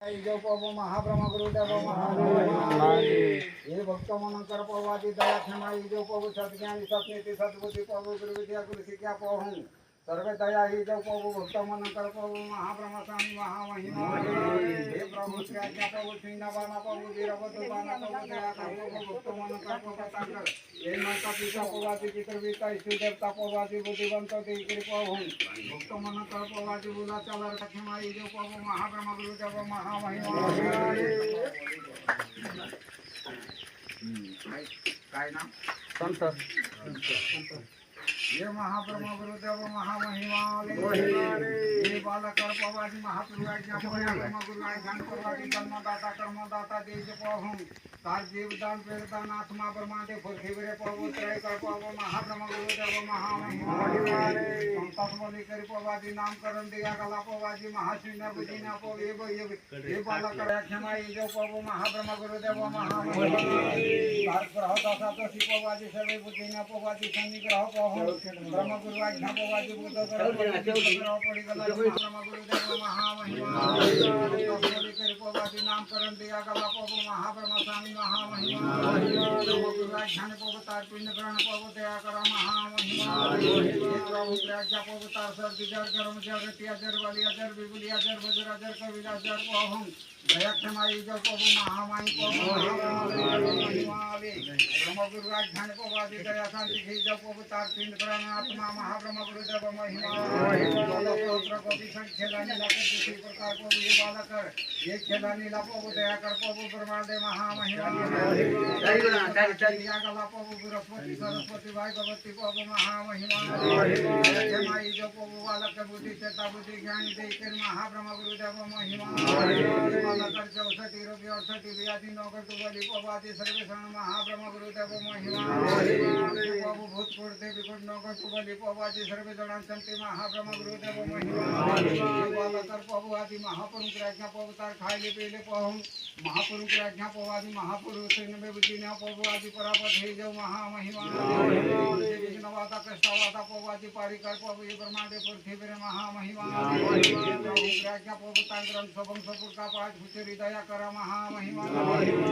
जो पवो महाब्रह्म गुरुदेव महादेव ये भक्त मनंकर पवादी दया क्षमाई जो पवो सत्ज्ञानी सत्नीति सद्बुद्धि पवो गुरु विद्या गुरु शिक्षा पवहूँ सर्वे दया ही जो पवो भक्त मनंकर पवो महाब्रह्म स्वामी महामहिमा हे प्रभु श्री आज्ञा पवो सिंह बाना पवो वीरभद्र बाना पवो दया पवो भक्त मनंकर पवो ताकर ये माता पिता पवादी पितर पिता इष्ट देवता पवादी बुद्धिवंत देवी पवहूँ भक्त मनंकर पवादी बुला चला क्षमाई जो पवो महाब्रह्म गुरुदेव महामहिमा काय नाम संत ये महाब्रह्म गुरुदेव महामहिमा ये बालकर पवादी महाप्रभु आज्ञा ब्रह्म गुरु आज्ञान पवादी कर्मदाता कर्मदाता देज पवहूँ तार जीवदान प्रेरदान आत्मा ब्रह्मांडे पृथ्वी पवो त्रय कर पवो महाब्रह्म गुरुदेव महामहिमा संतास बलि कर पवादी नामकरण दिया गला पवादी महाशून्य बुझिना पव ये बालकर क्षमाई जो पवो महाब्रह्म गुरुदेव महामहिमा तार ग्रह दशा दशी पवादी सर्वे बुझिना पवादी शनि ग्रह पवहूँ ब्रह्म गुरु आज्ञा पवादी बुद्ध ग्रह पड़ी गला ब्रह्म गुरुदेव महामहिमा बलि कर पवादी नामकरण दिया गला पवो महाब्रह्म स्वामी महामहिमा ब्रह्म गुरु आज्ञा पवतार पिंड ग्रहण पवो दया कर महामहिमा प्रभु आज्ञा पवतार सर्दी जर गरम जर रतिया जर वाली अजर बिबुलिया जर बजर अजर कविला जर पवहूँ दया क्षमाई जो पवो महामाई पवो महामहिमा ब्रह्म गुरु आज्ञा पवादी दया शांति खी जो पवतार पिंड ग्रहण आत्मा महाब्रह्म गुरुदेव महिमा गोपी संग खेला नीला कर किसी प्रकार को ये बालक ये खेला नीला पवो दया कर पवो ब्रह्मांडे महामहिमा गला पवो बृहस्पति सरस्वती भागवती पवो महामहिमा क्षमाई जो पवो बालक बुद्धि चेता बुद्धि ज्ञानी देकर महाब्रह्म गुरुदेव महिमा बालकर 64 रोगी 68 व्याधि नौकर तुबली पवादी सर्वेक्षण महाब्रह्म गुरुदेव महिमा पवो भूत कुर्ते विकुट नौकर तुबली पवादी सर्वेक्षण संति महाब्रह्म गुरुदेव महिमा बालकर पवो आदि महापुरुष आज्ञा पवतार खाइले पीले पवहूँ महापुरुष आज्ञा पवादी महापुरुष में बुझिना पवो आदि परापत हे जो महामहिमा विघ्नवाता कृष्णवाता पवादी पारिकर पवो ये ब्रह्मांडे पृथ्वी महामहिमा प्रभु आज्ञा पवतार ग्रंथ सबम सपुर का पाठ दया कर महामहिमा।